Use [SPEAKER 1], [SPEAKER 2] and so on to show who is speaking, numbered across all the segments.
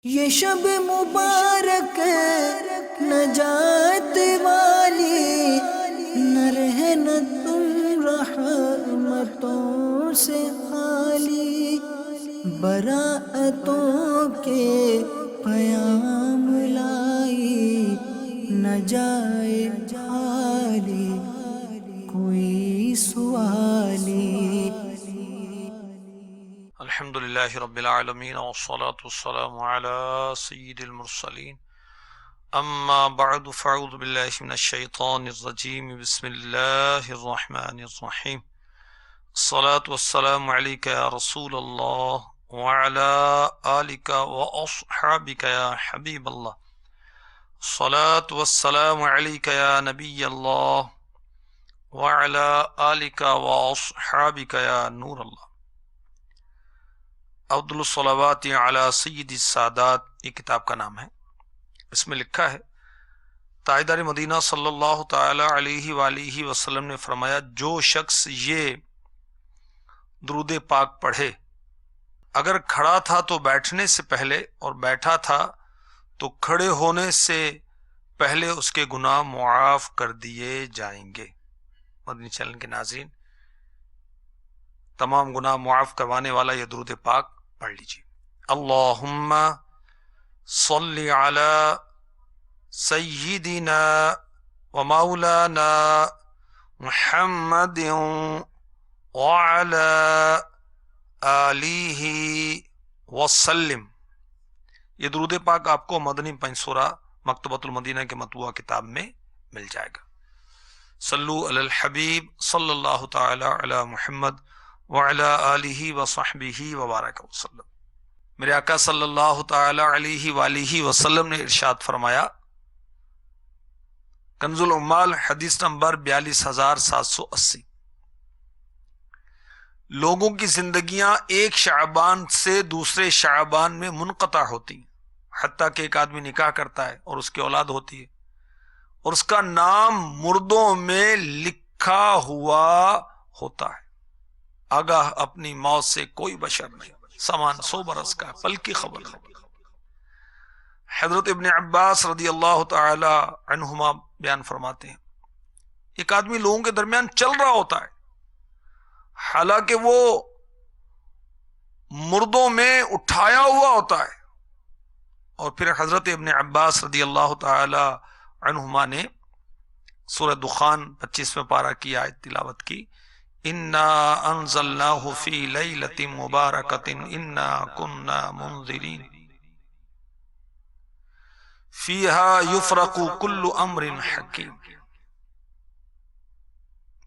[SPEAKER 1] یہ شب مبارک نجات والی، نہ رہنا تم رحمتوں سے خالی، براءتوں کے پیام لائی، نہ جائے خالی کوئی سوالی۔
[SPEAKER 2] الحمد للہ رب العالمین والصلاة والسلام علی سید المرسلین، اما بعد فاعوذ باللہ من الشیطان الرجیم، بسم اللہ الرحمن الرحیم۔ الصلاة والسلام علیک یا رسول اللہ وعلی آلک واصحابک یا حبیب اللہ، الصلاة والسلام علیک یا نبی اللہ وعلی آلک واصحابک یا نور اللہ۔ افضل الصلوات علی سید السادات، یہ کتاب کا نام ہے۔ اس میں لکھا ہے تاجدار مدینہ صلی اللہ تعالی علیہ وآلہ وسلم نے فرمایا، جو شخص یہ درود پاک پڑھے، اگر کھڑا تھا تو بیٹھنے سے پہلے اور بیٹھا تھا تو کھڑے ہونے سے پہلے اس کے گناہ معاف کر دیے جائیں گے۔ مدنی چینل کے ناظرین، تمام گناہ معاف کروانے والا یہ درود پاک پڑھ لیجیے۔ اللہم صلی علی سیدنا و مولانا محمد وعلی آلہ وسلم۔ یہ درود پاک آپ کو مدنی پنسورہ مکتبۃ المدینہ کے مطبوعہ کتاب میں مل جائے گا۔ صلو علی الحبیب صلی اللہ تعالی علی محمد وعلی آلہ وصحبہ وبارک وسلم۔ میرے آقا صلی اللہ تعالی علیہ وآلہ وسلم نے ارشاد فرمایا، کنز العمال حدیث نمبر 42780، لوگوں کی زندگیاں ایک شعبان سے دوسرے شعبان میں منقطع ہوتی ہیں، حتیٰ کہ ایک آدمی نکاح کرتا ہے اور اس کی اولاد ہوتی ہے اور اس کا نام مردوں میں لکھا ہوا ہوتا ہے۔ آگاہ اپنی موت سے کوئی بشر نہیں، سامان 100 برس کا، پل کی خبر نہیں۔ حضرت ابن عباس رضی اللہ تعالی عنہما بیان فرماتے ہیں، ایک آدمی لوگوں کے درمیان چل رہا ہوتا ہے حالانکہ وہ مردوں میں اٹھایا ہوا ہوتا ہے۔ اور پھر حضرت ابن عباس رضی اللہ تعالی عنہما نے سورہ دخان 25ویں پارہ کی آیت تلاوت کی، انا انزلناہ فی لیلۃ مبارکۃ انا کنا منذرین فیہا یفرق کل امر حکیم۔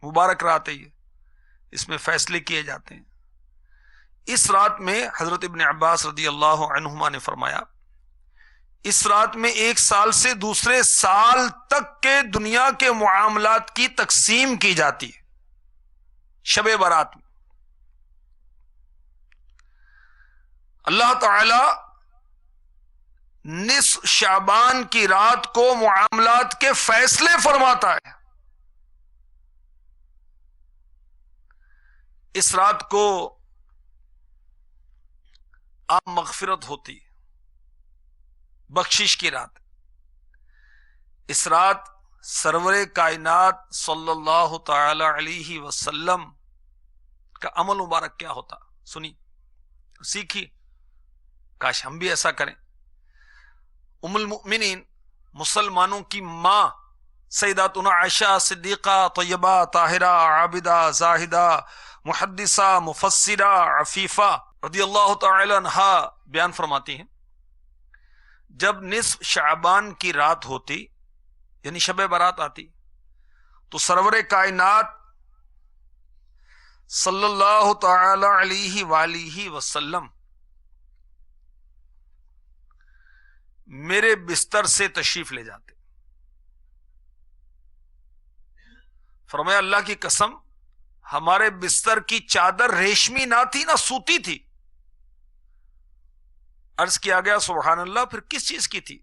[SPEAKER 2] مبارک رات ہے یہ، اس میں فیصلے کیے جاتے ہیں۔ اس رات میں حضرت ابن عباس رضی اللہ عنہما نے فرمایا، اس رات میں ایک سال سے دوسرے سال تک کے دنیا کے معاملات کی تقسیم کی جاتی ہے۔ شب برات میں اللہ تعالی نصف شعبان کی رات کو معاملات کے فیصلے فرماتا ہے۔ اس رات کو عام مغفرت ہوتی ہے، بخشش کی رات۔ اس رات سرور کائنات صلی اللہ تعالی علیہ وسلم کا عمل مبارک کیا ہوتا، سنی سیکھی، کاش ہم بھی ایسا کریں۔ ام المؤمنین، مسلمانوں کی ماں، سیداتنا عائشہ صدیقہ طیبہ طاہرہ عابدہ زاہدہ محدثہ مفسرہ عفیفہ رضی اللہ تعالی عنہا بیان فرماتی ہیں، جب نصف شعبان کی رات ہوتی یعنی شب برات آتی تو سرور کائنات صلی اللہ تعالی علیہ وآلہ وسلم میرے بستر سے تشریف لے جاتے۔ فرمایا، اللہ کی قسم، ہمارے بستر کی چادر ریشمی نہ تھی نہ سوتی تھی۔ عرض کیا گیا سبحان اللہ، پھر کس چیز کی تھی؟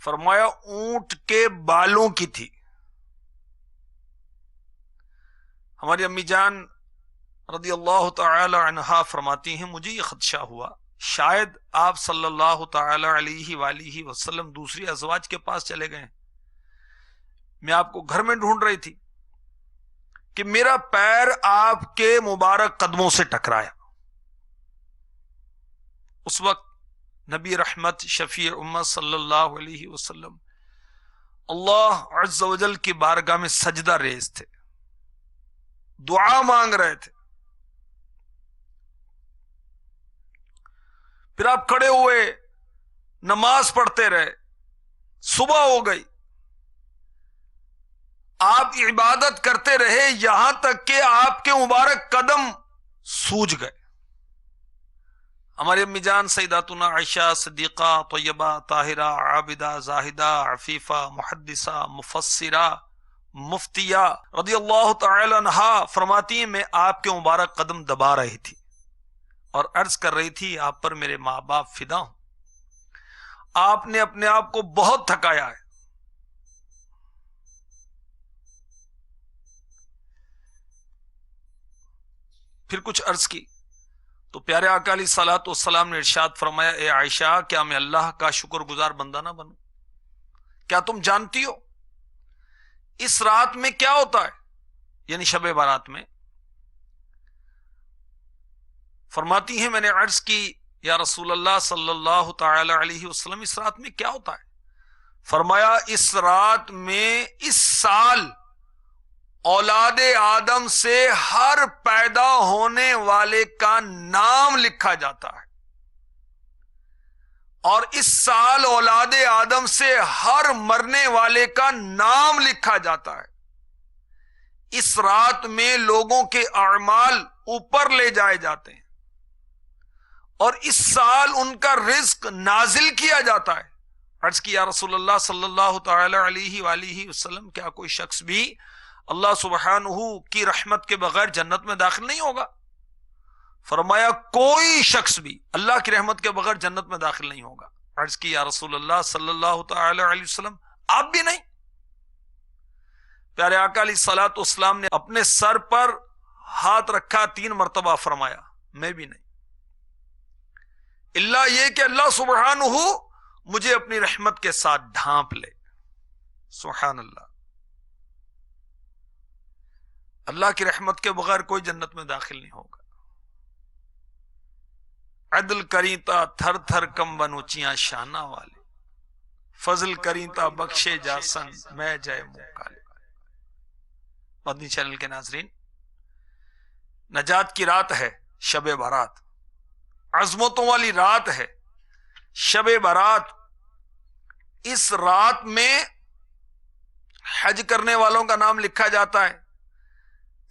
[SPEAKER 2] فرمایا اونٹ کے بالوں کی تھی۔ ہماری امی جان رضی اللہ تعالی عنہا فرماتی ہیں، مجھے یہ خدشہ ہوا شاید آپ صلی اللہ تعالی علیہ وآلہ وسلم دوسری ازواج کے پاس چلے گئے. میں آپ کو گھر میں ڈھونڈ رہی تھی کہ میرا پیر آپ کے مبارک قدموں سے ٹکرایا. اس وقت نبی رحمت شفیع امت صلی اللہ علیہ وسلم اللہ عز و جل کی بارگاہ میں سجدہ ریز تھے، دعا مانگ رہے تھے. پھر آپ کھڑے ہوئے نماز پڑھتے رہے، صبح ہو گئی، آپ عبادت کرتے رہے یہاں تک کہ آپ کے مبارک قدم سوج گئے. ہماری امی جان سیداتنا عائشہ صدیقہ طیبہ طاہرہ عابدہ زاہدہ عفیفہ محدثہ مفسرہ مفتیہ رضی اللہ تعالی عنہا فرماتی ہیں میں آپ کے مبارک قدم دبا رہی تھی اور عرض کر رہی تھی آپ پر میرے ماں باپ فدا ہوں، آپ نے اپنے آپ کو بہت تھکایا ہے. پھر کچھ عرض کی تو پیارے آقا علیہ الصلوۃ والسلام نے ارشاد فرمایا اے عائشہ کیا میں اللہ کا شکر گزار بندہ نہ بنوں؟ کیا تم جانتی ہو اس رات میں کیا ہوتا ہے، یعنی شب بارات میں؟ فرماتی ہیں میں نے عرض کی یا رسول اللہ صلی اللہ تعالی علیہ وسلم اس رات میں کیا ہوتا ہے؟ فرمایا اس رات میں اس سال اولاد آدم سے ہر پیدا ہونے والے کا نام لکھا جاتا ہے، اور اس سال اولاد آدم سے ہر مرنے والے کا نام لکھا جاتا ہے. اس رات میں لوگوں کے اعمال اوپر لے جائے جاتے ہیں اور اس سال ان کا رزق نازل کیا جاتا ہے. عرض کیا رسول اللہ صلی اللہ تعالی علیہ وآلہ وسلم کیا کوئی شخص بھی اللہ سبحانہ کی رحمت کے بغیر جنت میں داخل نہیں ہوگا؟ فرمایا کوئی شخص بھی اللہ کی رحمت کے بغیر جنت میں داخل نہیں ہوگا. عرض کی یا رسول اللہ صلی اللہ تعالی علیہ وسلم آپ بھی نہیں؟ پیارے آقا علیہ الصلوۃ والسلام نے اپنے سر پر ہاتھ رکھا 3 مرتبہ، فرمایا میں بھی نہیں، اللہ یہ کہ اللہ سبحانہ مجھے اپنی رحمت کے ساتھ ڈھانپ لے. سبحان اللہ، اللہ کی رحمت کے بغیر کوئی جنت میں داخل نہیں ہوگا. عدل کریتا تھر تھر کم بن اونچیاں شانہ والے، فضل کریتا بخشے جاسن میں جائے موکالے. مدنی چینل کے ناظرین، نجات کی رات ہے شب بارات، عظمتوں والی رات ہے شب بارات. اس رات میں حج کرنے والوں کا نام لکھا جاتا ہے،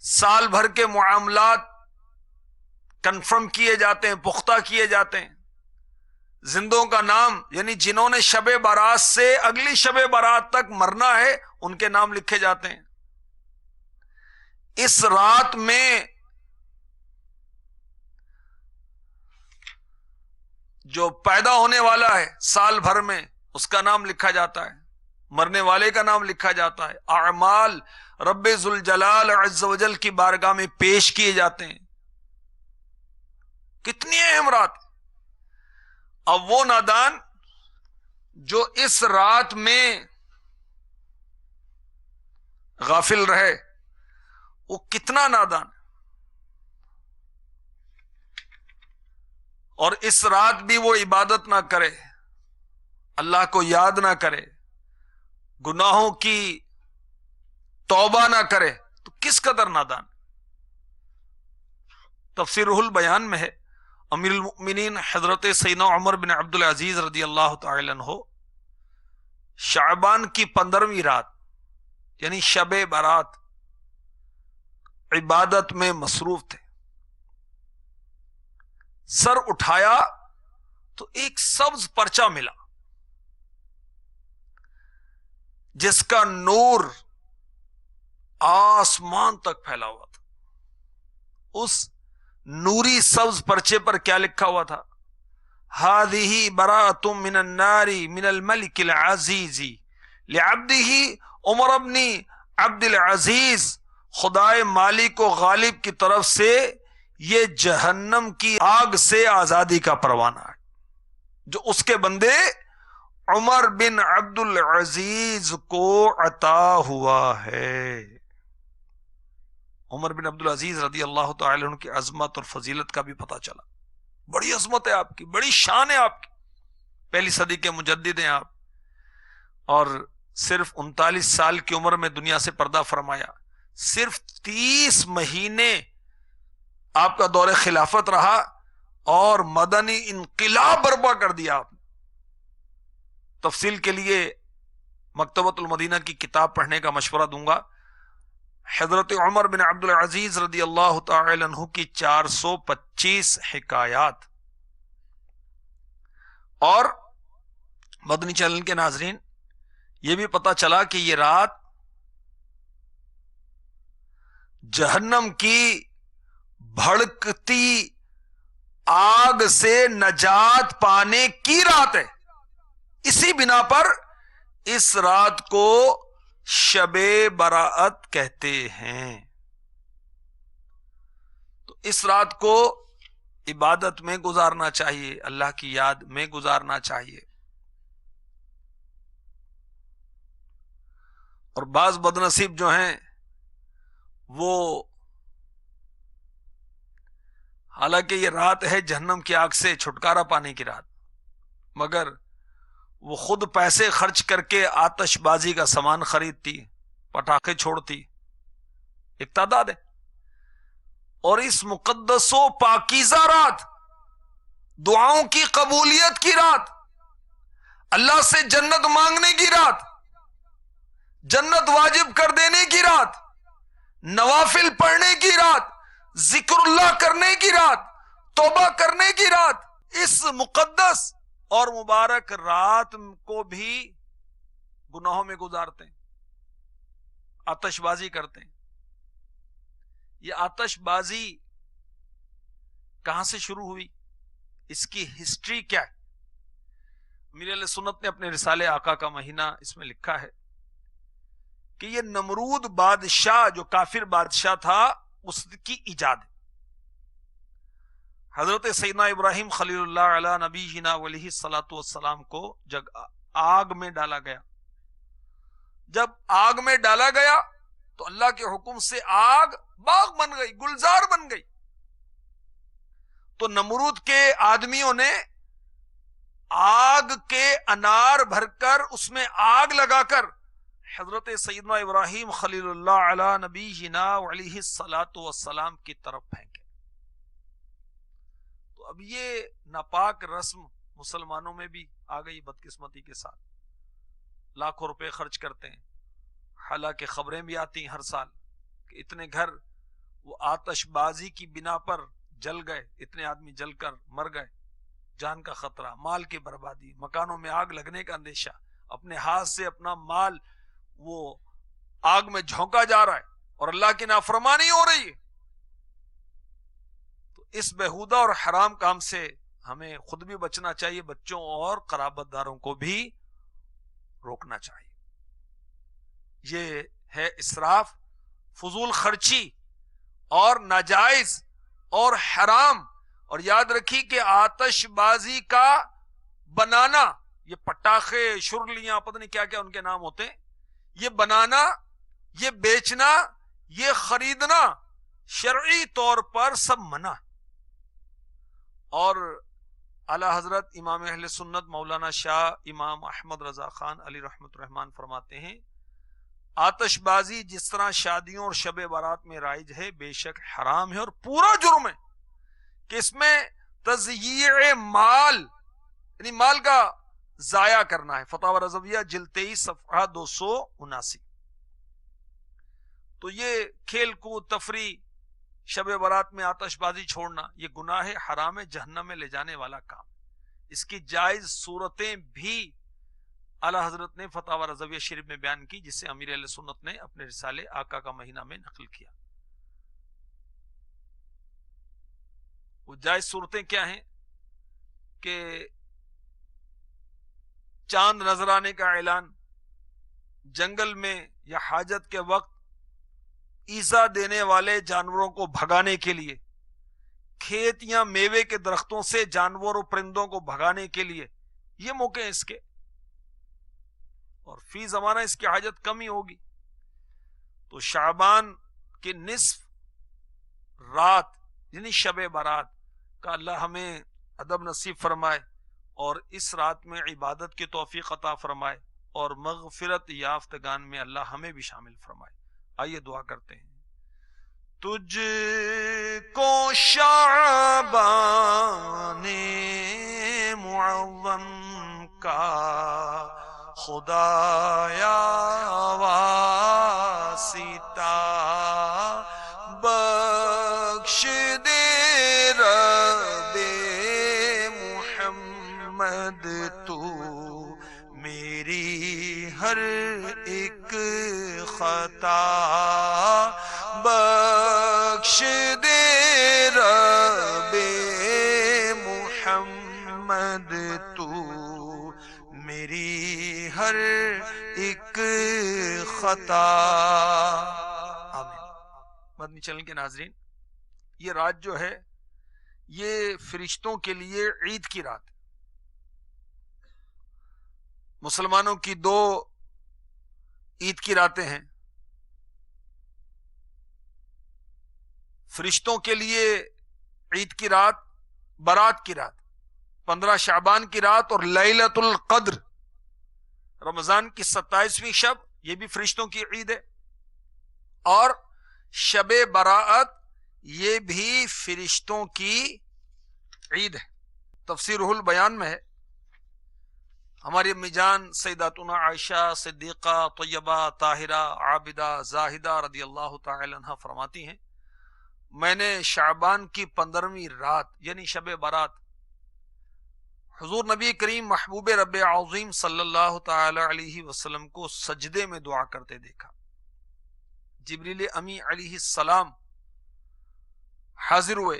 [SPEAKER 2] سال بھر کے معاملات کنفرم کیے جاتے ہیں، پختہ کیے جاتے ہیں. زندوں کا نام یعنی جنہوں نے شب بارات سے اگلی شب بارات تک مرنا ہے ان کے نام لکھے جاتے ہیں. اس رات میں جو پیدا ہونے والا ہے سال بھر میں اس کا نام لکھا جاتا ہے، مرنے والے کا نام لکھا جاتا ہے، اعمال رب ذوالجلال عز و جل کی بارگاہ میں پیش کیے جاتے ہیں. کتنی اہم رات. اب وہ نادان جو اس رات میں غافل رہے وہ کتنا نادان ہے، اور اس رات بھی وہ عبادت نہ کرے، اللہ کو یاد نہ کرے، گناہوں کی توبہ نہ کرے تو کس قدر نادان. تفسیر روح البیان میں ہے امیر المؤمنین حضرت سیدنا عمر بن عبد العزیز رضی اللہ تعالی عنہ شعبان کی 15ویں رات یعنی شب بارات عبادت میں مصروف تھے. سر اٹھایا تو ایک سبز پرچہ ملا جس کا نور آسمان تک پھیلا ہوا تھا. اس نوری سبز پرچے پر کیا لکھا ہوا تھا؟ هذه براءة من النار من الملك العزيز لعبده عمر بن عبد العزیز. خدائے مالک و غالب کی طرف سے یہ جہنم کی آگ سے آزادی کا پروانہ ہے جو اس کے بندے عمر بن عبد العزیز کو عطا ہوا ہے۔ عمر بن عبد العزیز رضی اللہ تعالی عنہ کی عظمت اور فضیلت کا بھی پتہ چلا۔ بڑی عظمت ہے آپ کی، بڑی شان ہے آپ کی، پہلی صدی کے مجدد ہیں آپ، اور صرف 39 سال کی عمر میں دنیا سے پردہ فرمایا۔ صرف 30 مہینے آپ کا دور خلافت رہا اور مدنی انقلاب برپا کر دیا آپ نے۔ تفصیل کے لیے مکتبۃ المدینہ کی کتاب پڑھنے کا مشورہ دوں گا۔ حضرت عمر بن عبد العزیز رضی اللہ تعالی عنہ کی 425 حکایات۔ اور مدنی چینل کے ناظرین، یہ بھی پتہ چلا کہ یہ رات جہنم کی بھڑکتی آگ سے نجات پانے کی رات ہے۔ اسی بنا پر اس رات کو شب براءت کہتے ہیں۔ تو اس رات کو عبادت میں گزارنا چاہیے، اللہ کی یاد میں گزارنا چاہیے۔ اور بعض بدنصیب جو ہیں وہ حالانکہ یہ رات ہے جہنم کی آگ سے چھٹکارا پانے کی رات، مگر وہ خود پیسے خرچ کر کے آتش بازی کا سامان خریدتی، پٹاخے چھوڑتی، ایک تعداد ہے۔ اور اس مقدس و پاکیزہ رات، دعاؤں کی قبولیت کی رات، اللہ سے جنت مانگنے کی رات، جنت واجب کر دینے کی رات، نوافل پڑھنے کی رات، ذکر اللہ کرنے کی رات، توبہ کرنے کی رات، اس مقدس اور مبارک رات کو بھی گناہوں میں گزارتے ہیں، آتش بازی کرتے ہیں۔ یہ آتش بازی کہاں سے شروع ہوئی، اس کی ہسٹری کیا ہے؟ امیر اہل سنت نے اپنے رسالے آقا کا مہینہ اس میں لکھا ہے کہ یہ نمرود بادشاہ جو کافر بادشاہ تھا اس کی ایجاد ہے۔ حضرت سیدنا ابراہیم خلیل اللہ علیہ نبی جنا علیہ الصلوۃ والسلام کو جب آگ میں ڈالا گیا، جب آگ میں ڈالا گیا تو اللہ کے حکم سے آگ باغ بن گئی، گلزار بن گئی۔ تو نمرود کے آدمیوں نے آگ کے انار بھر کر اس میں آگ لگا کر حضرت سیدنا ابراہیم خلیل اللہ علیہ نبی جنا علیہ الصلوۃ والسلام کی طرف پھینکے۔ تو اب یہ ناپاک رسم مسلمانوں میں بھی آ گئی بدقسمتی کے ساتھ، لاکھوں روپے خرچ کرتے ہیں، حالانکہ خبریں بھی آتی ہیں ہر سال کہ اتنے گھر وہ آتش بازی کی بنا پر جل گئے، اتنے آدمی جل کر مر گئے، جان کا خطرہ، مال کی بربادی، مکانوں میں آگ لگنے کا اندیشہ، اپنے ہاتھ سے اپنا مال وہ آگ میں جھونکا جا رہا ہے اور اللہ کی نافرمانی ہو رہی ہے۔ تو اس بےہودہ اور حرام کام سے ہمیں خود بھی بچنا چاہیے، بچوں اور قرابت داروں کو بھی روکنا چاہیے۔ یہ ہے اسراف، فضول خرچی اور ناجائز اور حرام۔ اور یاد رکھیے کہ آتش بازی کا بنانا، یہ پٹاخے، شرلیاں، پتہ نہیں کیا کیا ان کے نام ہوتے ہیں، یہ بنانا، یہ بیچنا، یہ خریدنا شرعی طور پر سب منع۔ اور اعلی حضرت امام اہل سنت مولانا شاہ امام احمد رضا خان علی رحمت الرحمان فرماتے ہیں آتش بازی جس طرح شادیوں اور شب بارات میں رائج ہے بے شک حرام ہے اور پورا جرم ہے کہ اس میں تضییع مال، یعنی مال کا ضائع کرنا ہے۔ فتاوی رضویہ جلد 23 صفحہ 279۔ تو یہ کھیل کود، تفریح، شب برات میں آتش بازی چھوڑنا یہ گناہ ہے، حرام ہے، جہنم میں لے جانے والا کام۔ اس کی جائز صورتیں بھی اعلی حضرت نے فتاوی رضویہ شریف میں بیان کی، جسے امیر اہل سنت نے اپنے رسالے آقا کا مہینہ میں نقل کیا۔ وہ جائز صورتیں کیا ہیں کہ چاند نظر آنے کا اعلان، جنگل میں یا حاجت کے وقت ایذا دینے والے جانوروں کو بھگانے کے لیے کھیت یا میوے کے درختوں سے جانوروں پرندوں کو بھگانے کے لیے یہ موقع ہیں اس کے، اور فی زمانہ اس کی حاجت کم ہی ہوگی. تو شعبان کے نصف رات یعنی شب برات کا اللہ ہمیں ادب نصیب فرمائے اور اس رات میں عبادت کی توفیق عطا فرمائے اور مغفرت یافتگان میں اللہ ہمیں بھی شامل فرمائے. آئیے دعا کرتے ہیں. تجھ کو شعبان معظم کا خدایا واسطہ بخش دے رب محمد تو میری ہر ایک خطا بخش دے رب محمد تو میری ہر ایک خطا. آمین. مدنی چینل کے ناظرین، یہ رات جو ہے یہ فرشتوں کے لیے عید کی رات. مسلمانوں کی دو عید کی راتیں ہیں. فرشتوں کے لیے عید کی رات برات کی رات، 15 شعبان کی رات، اور لیلۃ القدر رمضان کی 27ویں شب، یہ بھی فرشتوں کی عید ہے. اور شب براءت یہ بھی فرشتوں کی عید ہے. تفسیر روح البیان میں ہے، ہماری امی جان سیداتنا عائشہ صدیقہ طیبہ طاہرہ عابدہ زاہدہ رضی اللہ تعالی عنہ فرماتی ہیں، میں نے شعبان کی 15ویں رات یعنی شب برات حضور نبی کریم محبوب رب عظیم صلی اللہ تعالی علیہ وسلم کو سجدے میں دعا کرتے دیکھا. جبریل امی علیہ السلام حاضر ہوئے،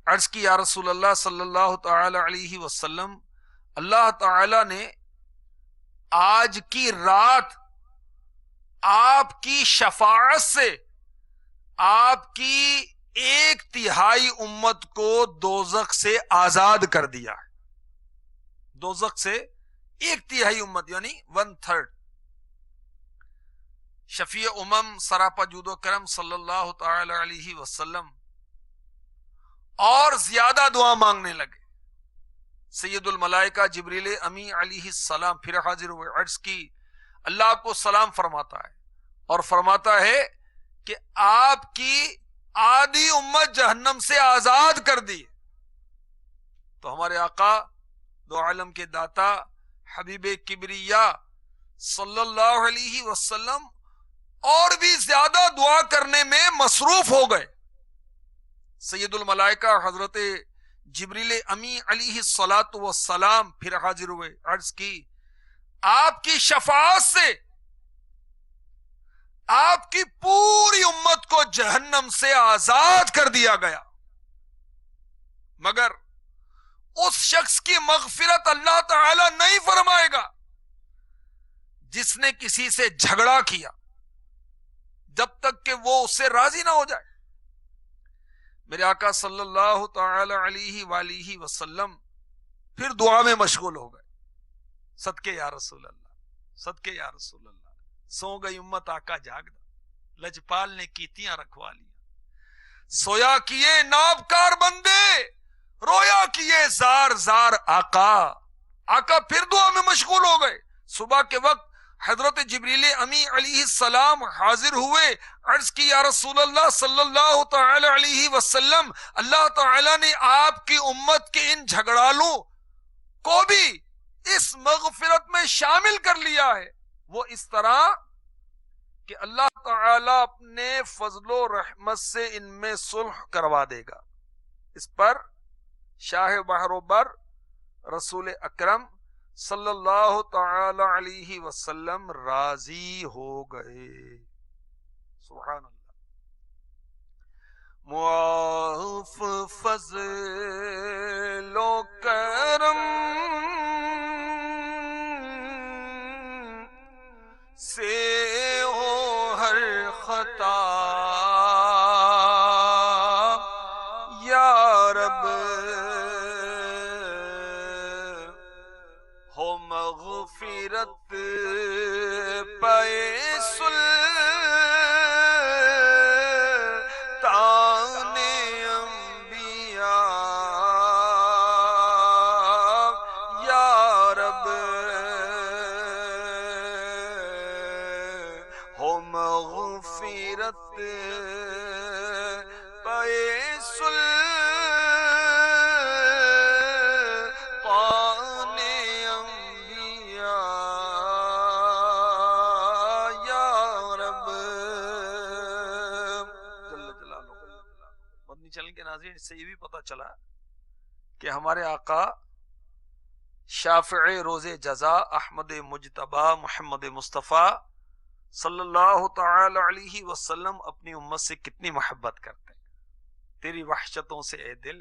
[SPEAKER 2] عرض کی یا رسول اللہ صلی اللہ تعالی علیہ وسلم، اللہ تعالی نے آج کی رات آپ کی شفاعت سے آپ کی 1/3 امت کو دوزخ سے آزاد کر دیا ہے. دوزخ سے 1/3 امت یعنی 1/3. شفیع امم سراپا جود و کرم صلی اللہ تعالی علیہ وسلم اور زیادہ دعا مانگنے لگے. سید الملائکہ جبریل امی علیہ السلام پھر حاضر ہوئے، عرض کی اللہ آپ کو سلام فرماتا ہے اور فرماتا ہے کہ آپ کی آدھی امت جہنم سے آزاد کر دی. تو ہمارے آقا دو عالم کے داتا حبیب کبریا صلی اللہ علیہ وسلم اور بھی زیادہ دعا کرنے میں مصروف ہو گئے. سید الملائکہ حضرت جبریل امی علیہ الصلاۃ والسلام پھر حاضر ہوئے، عرض کی آپ کی شفاعت سے آپ کی پوری امت کو جہنم سے آزاد کر دیا گیا، مگر اس شخص کی مغفرت اللہ تعالی نہیں فرمائے گا جس نے کسی سے جھگڑا کیا جب تک کہ وہ اس سے راضی نہ ہو جائے. میرے آقا صلی اللہ تعالی علیہ وآلہ وسلم پھر دعا میں مشغول ہو گئے. صدقے یا رسول اللہ، صدقے یا رسول اللہ. سو گئی امت آقا جاگدا، لجپال نے کیتیاں رکھوا لیا. سویا کیے نابکار بندے، رویا کیے زار زار آقا. آقا پھر دعا میں مشغول ہو گئے. صبح کے وقت حضرت جبریل امی علیہ السلام حاضر ہوئے، عرض کی یا رسول اللہ صلی اللہ تعالی علیہ وسلم، اللہ تعالی نے آپ کی امت کے ان جھگڑالوں کو بھی اس مغفرت میں شامل کر لیا ہے. وہ اس طرح کہ اللہ تعالی اپنے فضل و رحمت سے ان میں صلح کروا دے گا. اس پر شاہ بحر و بر رسول اکرم صلی اللہ تعالی علیہ وسلم راضی ہو گئے. سبحان اللہ. معاف فضل و کرم سے ہو ہر خطا یا مغفرت پائے سلطان انبیاء یا رب جل جلالہ۔ مدنی چینل کے ناظرین، اس سے یہ بھی پتہ چلا کہ ہمارے آقا شافع روز جزا احمد مجتبی محمد مصطفیٰ صلی اللہ تعالی علیہ وسلم اپنی امت سے کتنی محبت کرتے ہیں۔ تیری وحشتوں سے اے دل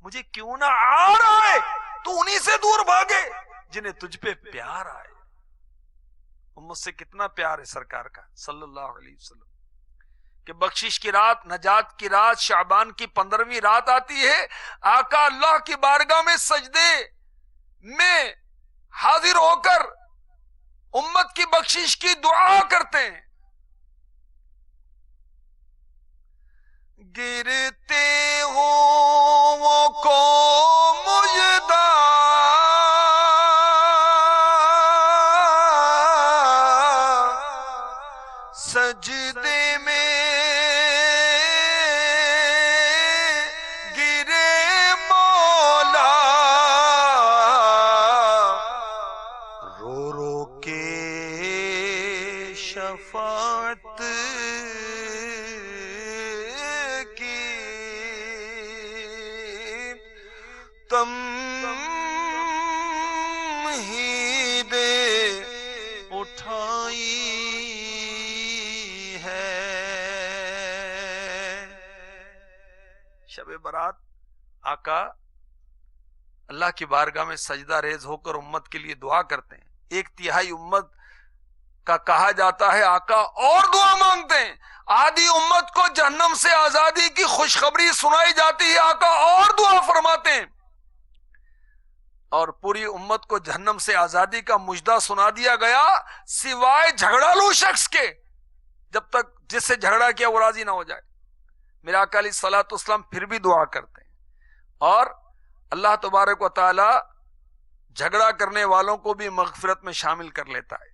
[SPEAKER 2] مجھے کیوں نہ عار آئے، تو انہی سے دور بھاگے جنہیں تجھ پہ پیار آئے۔ امت سے کتنا پیار ہے سرکار کا صلی اللہ علیہ وسلم کہ بخشش کی رات، نجات کی رات، شعبان کی 15ویں رات آتی ہے، آقا اللہ کی بارگاہ میں سجدے میں حاضر ہو کر امت کی بخشش کی دعا کرتے ہیں۔ گرتے ہو وہ کو مجدہ سجدے میں گرے مولا رو رو کے شفاعت کی تمہید اٹھائی ہے۔ شب برات آقا اللہ کی بارگاہ میں سجدہ ریز ہو کر امت کے لیے دعا کرتے ہیں۔ 1/3 امت کا کہا جاتا ہے آقا اور دعا مانگتے ہیں۔ آدھی امت کو جہنم سے آزادی کی خوشخبری سنائی جاتی ہے، آقا اور دعا فرماتے ہیں، اور پوری امت کو جہنم سے آزادی کا مژدہ سنا دیا گیا سوائے جھگڑالو شخص کے، جب تک جس سے جھگڑا کیا وہ راضی نہ ہو جائے۔ میرے آقا علیہ الصلوۃ والسلام پھر بھی دعا کرتے ہیں، اور اللہ تبارک و تعالی جھگڑا کرنے والوں کو بھی مغفرت میں شامل کر لیتا ہے۔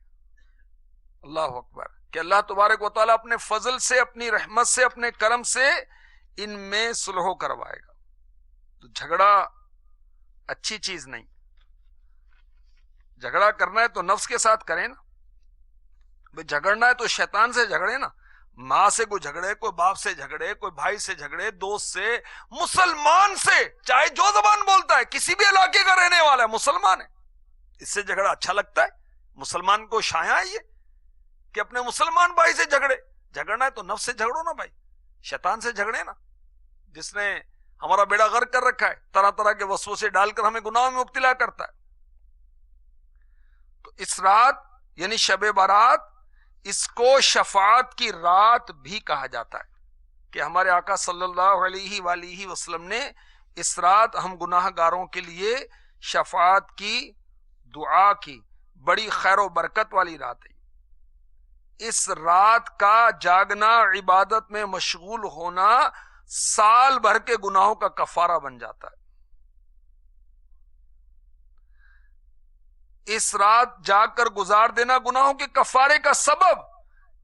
[SPEAKER 2] اللہ اکبر، کہ اللہ تبارک و تعالی اپنے فضل سے، اپنی رحمت سے، اپنے کرم سے ان میں صلح کروائے گا۔ تو جھگڑا اچھی چیز نہیں، جھگڑا کرنا ہے تو نفس کے ساتھ کریں نا، بھئی جھگڑنا ہے تو شیطان سے جھگڑے نا، ماں سے کوئی جھگڑے، کوئی باپ سے جھگڑے، کوئی بھائی سے جھگڑے، دوست سے، مسلمان سے، چاہے جو زبان بولتا ہے، کسی بھی علاقے کا رہنے والا ہے، مسلمان ہے، اس سے جھگڑا اچھا لگتا ہے؟ مسلمان کو شایع ہے یہ کہ اپنے مسلمان بھائی سے جھگڑے؟ جھگڑنا ہے تو نفس سے جھگڑو نا بھائی، شیطان سے جھگڑے نا، جس نے ہمارا بیڑا غرق کر رکھا ہے، طرح طرح کے وسوسے ڈال کر ہمیں گناہوں میں مبتلا کرتا ہے۔ تو اس رات یعنی شب برات، اس کو شفاعت کی رات بھی کہا جاتا ہے کہ ہمارے آقا صلی اللہ علیہ وآلہ وسلم نے اس رات ہم گناہ گاروں کے لیے شفاعت کی دعا کی۔ بڑی خیر و برکت والی رات ہے۔ اس رات کا جاگنا، عبادت میں مشغول ہونا سال بھر کے گناہوں کا کفارہ بن جاتا ہے۔ اس رات جاگ کر گزار دینا گناہوں کے کفارے کا سبب،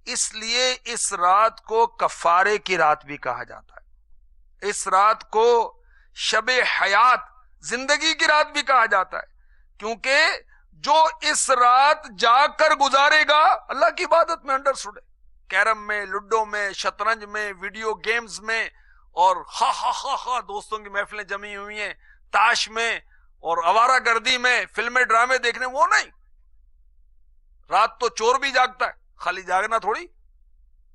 [SPEAKER 2] اس لیے اس رات کو کفارے کی رات بھی کہا جاتا ہے۔ اس رات کو شب حیات، زندگی کی رات بھی کہا جاتا ہے، کیونکہ جو اس رات جاگ کر گزارے گا اللہ کی عبادت میں انڈر سٹے، کیرم میں، لڈو میں، شطرنج میں، ویڈیو گیمز میں، اور دوستوں کی محفلیں جمی ہوئی ہیں، تاش میں اور آوارہ گردی میں، فلمیں ڈرامے دیکھنے، وہ نہیں۔ رات تو چور بھی جاگتا ہے، خالی جاگنا تھوڑی،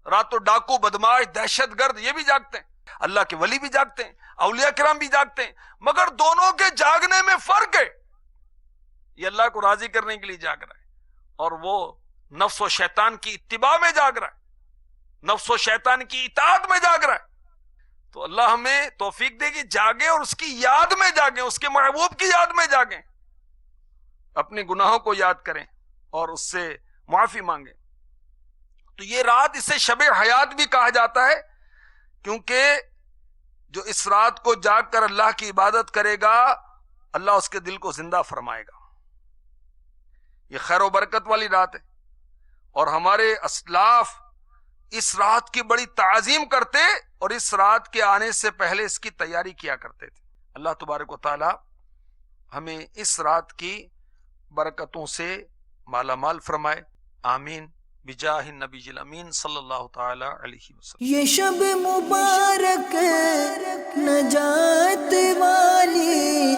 [SPEAKER 2] رات تو ڈاکو، بدماش، دہشت گرد یہ بھی جاگتے ہیں، اللہ کے ولی بھی جاگتے ہیں، اولیاء کرام بھی جاگتے ہیں، مگر دونوں کے جاگنے میں فرق ہے۔ یہ اللہ کو راضی کرنے کے لیے جاگ رہا ہے، اور وہ نفس و شیطان کی اتباع میں جاگ رہا ہے، نفس و شیطان کی اطاعت میں جاگ رہا ہے۔ تو اللہ ہمیں توفیق دے کہ جاگیں اور اس کی یاد میں جاگیں، اس کے محبوب کی یاد میں جاگیں، اپنے گناہوں کو یاد کریں اور اس سے معافی مانگیں۔ تو یہ رات اسے شب حیات بھی کہا جاتا ہے، کیونکہ جو اس رات کو جاگ کر اللہ کی عبادت کرے گا اللہ اس کے دل کو زندہ فرمائے گا۔ یہ خیر و برکت والی رات ہے، اور ہمارے اسلاف اس رات کی بڑی تعظیم کرتے اور اس رات کے آنے سے پہلے اس کی تیاری کیا کرتے تھے۔ اللہ تبارک و تعالی ہمیں اس رات کی برکتوں سے مالا مال فرمائے، آمین، بجاہ النبی الامین صلی اللہ تعالی علیہ وسلم۔
[SPEAKER 1] یہ شب مبارک نجات والی،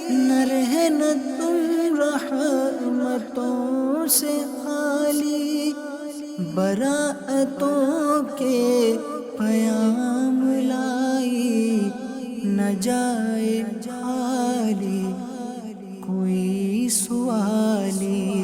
[SPEAKER 1] نہ رہنا تم رحمتوں سے خالی، براءتوں کے پیام لائی، نہ جائے خالی کوئی سوالی۔